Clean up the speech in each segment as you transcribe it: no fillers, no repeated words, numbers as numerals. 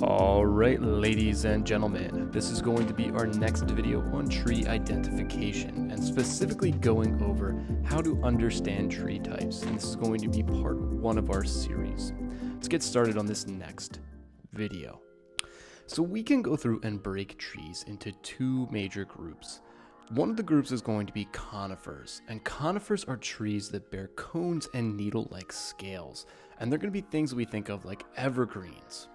Alright, ladies and gentlemen, this is going to be our next video on tree identification and specifically going over how to understand tree types, and this is going to be part 1 of our series. Let's get started on this next video. So we can go through and break trees into 2 major groups. One of the groups is going to be conifers, and conifers are trees that bear cones and needle-like scales, and they're going to be things we think of like evergreens.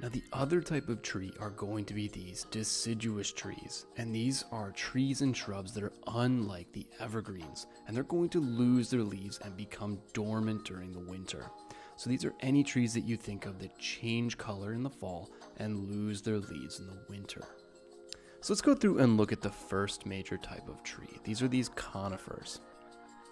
Now the other type of tree are going to be these deciduous trees, and these are trees and shrubs that are unlike the evergreens, and they're going to lose their leaves and become dormant during the winter. So these are any trees that you think of that change color in the fall and lose their leaves in the winter. So let's go through and look at the first major type of tree. These are these conifers.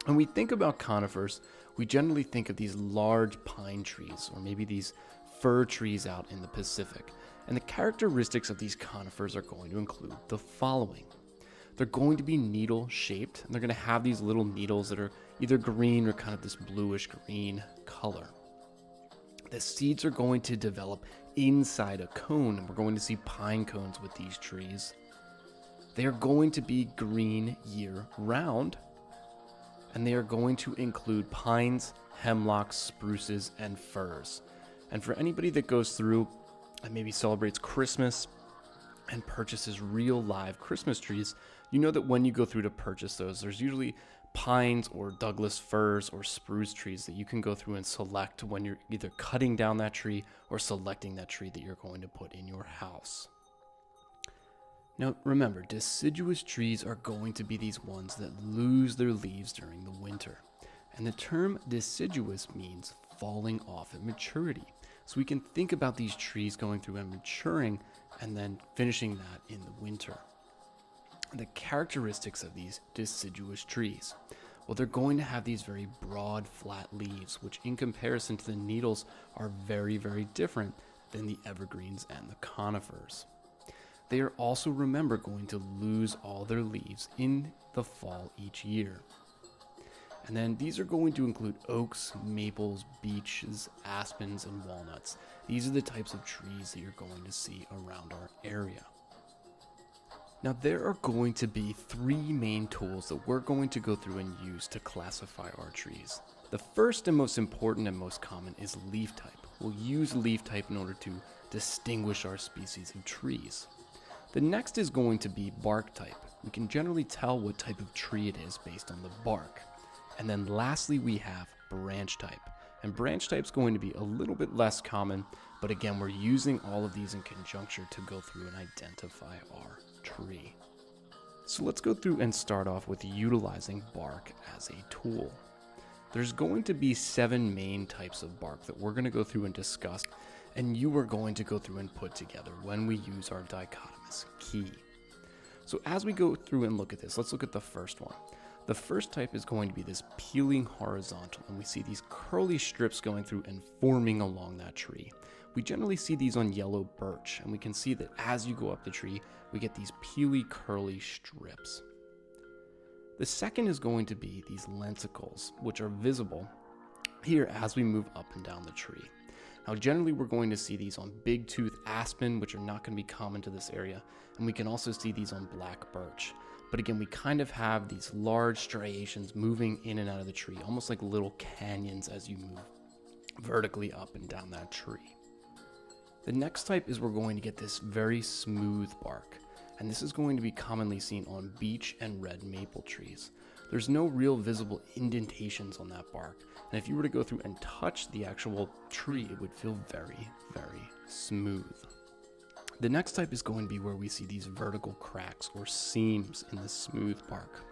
When we think about conifers, we generally think of these large pine trees, or maybe these fir trees out in the Pacific. And the characteristics of these conifers are going to include the following. They're going to be needle shaped, and they're going to have these little needles that are either green or kind of this bluish green color. The seeds are going to develop inside a cone, and we're going to see pine cones with these trees. They are going to be green year round, and they are going to include pines, hemlocks, spruces, and firs. And for anybody that goes through and maybe celebrates Christmas and purchases real live Christmas trees, you know that when you go through to purchase those, there's usually pines or Douglas firs or spruce trees that you can go through and select when you're either cutting down that tree or selecting that tree that you're going to put in your house. Now remember, deciduous trees are going to be these ones that lose their leaves during the winter. And the term deciduous means falling off at maturity. So we can think about these trees going through and maturing and then finishing that in the winter. The characteristics of these deciduous trees. Well, they're going to have these very broad, flat leaves, which in comparison to the needles are very, very different than the evergreens and the conifers. They are also, remember, going to lose all their leaves in the fall each year. And then these are going to include oaks, maples, beeches, aspens, and walnuts. These are the types of trees that you're going to see around our area. Now there are going to be 3 main tools that we're going to go through and use to classify our trees. The first and most important and most common is leaf type. We'll use leaf type in order to distinguish our species of trees. The next is going to be bark type. We can generally tell what type of tree it is based on the bark. And then lastly, we have branch type. And branch type is going to be a little bit less common, but again, we're using all of these in conjunction to go through and identify our tree. So let's go through and start off with utilizing bark as a tool. There's going to be 7 main types of bark that we're going to go through and discuss, and you are going to go through and put together when we use our dichotomous key. So as we go through and look at this, let's look at the first one. The first type is going to be this peeling horizontal, and we see these curly strips going through and forming along that tree. We generally see these on yellow birch, and we can see that as you go up the tree, we get these peely, curly strips. The second is going to be these lenticles, which are visible here as we move up and down the tree. Now generally we're going to see these on big tooth aspen, which are not going to be common to this area, and we can also see these on black birch. But again, we kind of have these large striations moving in and out of the tree, almost like little canyons as you move vertically up and down that tree. The next type is we're going to get this very smooth bark, and this is going to be commonly seen on beech and red maple trees. There's no real visible indentations on that bark, and if you were to go through and touch the actual tree, it would feel very, very smooth. The next type is going to be where we see these vertical cracks or seams in the smooth bark.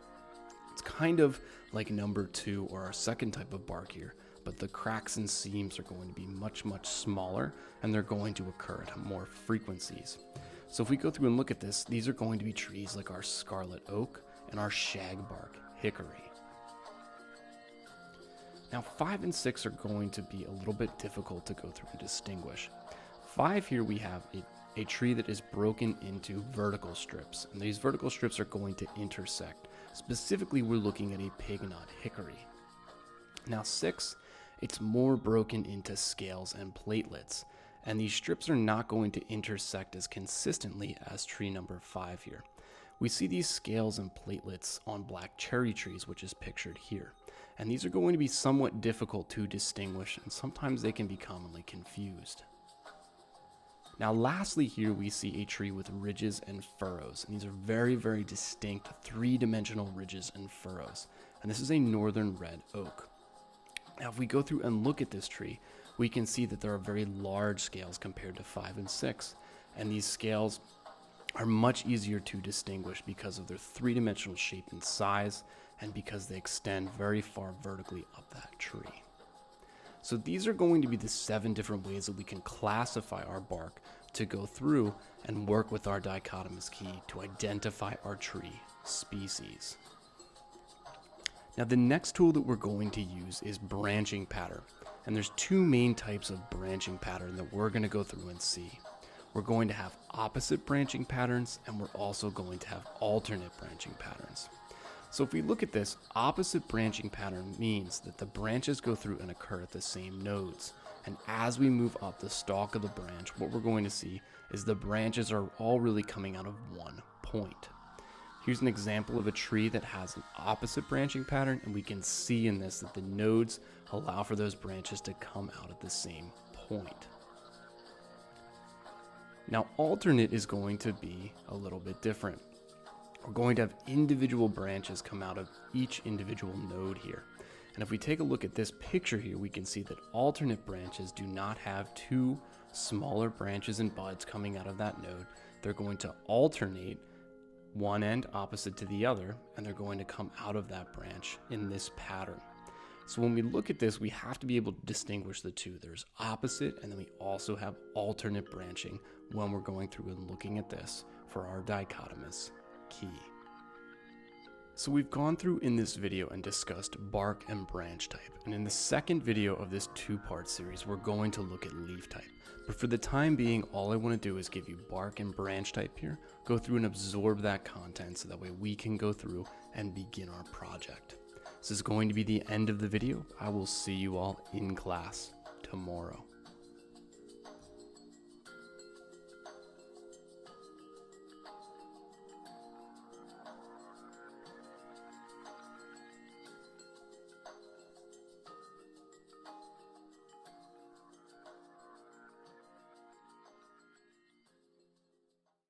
It's kind of like number 2 or our second type of bark here, but the cracks and seams are going to be much, much smaller, and they're going to occur at more frequencies. So if we go through and look at this, these are going to be trees like our scarlet oak and our shagbark hickory. Now 5 and 6 are going to be a little bit difficult to go through and distinguish. 5 here we have a tree that is broken into vertical strips, and these vertical strips are going to intersect. Specifically, we're looking at a pignut hickory. Now 6, it's more broken into scales and platelets, And these strips are not going to intersect as consistently as tree number 5 here. We see these scales and platelets on black cherry trees, which is pictured here. And these are going to be somewhat difficult to distinguish, and sometimes they can be commonly confused. Now lastly here we see a tree with ridges and furrows, and these are very, very distinct three-dimensional ridges and furrows. And this is a northern red oak. Now if we go through and look at this tree, we can see that there are very large scales compared to 5 and 6. And these scales are much easier to distinguish because of their three-dimensional shape and size, and because they extend very far vertically up that tree. So these are going to be the 7 different ways that we can classify our bark to go through and work with our dichotomous key to identify our tree species. Now the next tool that we're going to use is branching pattern. And there's 2 main types of branching pattern that we're going to go through and see. We're going to have opposite branching patterns, and we're also going to have alternate branching patterns. So if we look at this, opposite branching pattern means that the branches go through and occur at the same nodes. And as we move up the stalk of the branch, what we're going to see is the branches are all really coming out of one point. Here's an example of a tree that has an opposite branching pattern, and we can see in this that the nodes allow for those branches to come out at the same point. Now alternate is going to be a little bit different. We're going to have individual branches come out of each individual node here. And if we take a look at this picture here, we can see that alternate branches do not have 2 smaller branches and buds coming out of that node. They're going to alternate one end opposite to the other, and they're going to come out of that branch in this pattern. So when we look at this, we have to be able to distinguish the 2. There's opposite, and then we also have alternate branching when we're going through and looking at this for our dichotomous key. So we've gone through in this video and discussed bark and branch type. And in the second video of this 2-part series, we're going to look at leaf type. But for the time being, all I want to do is give you bark and branch type here, go through and absorb that content so that way we can go through and begin our project. This is going to be the end of the video. I will see you all in class tomorrow.